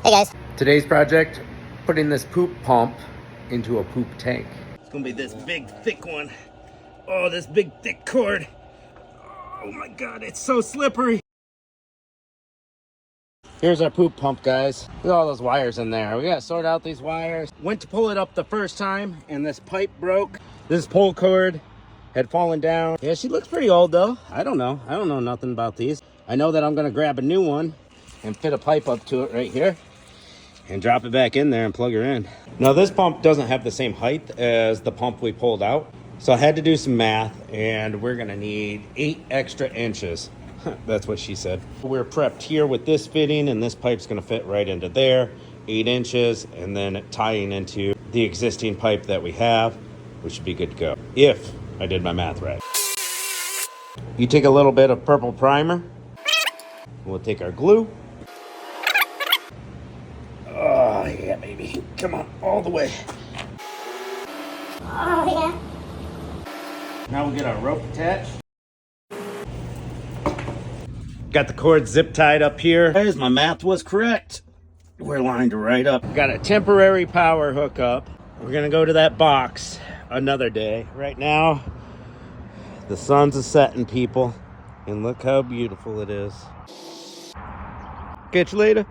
Hey guys. Today's project, putting this poop pump into a poop tank. It's gonna be this big, thick one. Oh, this big, thick cord. Oh my God, it's so slippery. Here's our poop pump, guys. Look at all those wires in there. We gotta sort out these wires. Went to pull it up the first time and this pipe broke. This pull cord had fallen down. Yeah, she looks pretty old though. I don't know nothing about these. I know that I'm gonna grab a new one and fit a pipe up to it right here and drop it back in there and plug her in. Now this pump doesn't have the same height as the pump we pulled out. So I had to do some math and we're gonna need 8 extra inches. That's what she said. We're prepped here with this fitting and this pipe's gonna fit right into there, 8 inches, and then tying into the existing pipe that we have, which should be good to go, if I did my math right. You take a little bit of purple primer. We'll take our glue. Oh yeah, baby, come on, all the way. Oh yeah. Now we'll get our rope attached. Got the cord zip tied up here. Guys, my math was correct. We're lined right up. Got a temporary power hookup. We're gonna go to that box another day. Right now, the sun's a setting, people, and look how beautiful it is. Catch you later.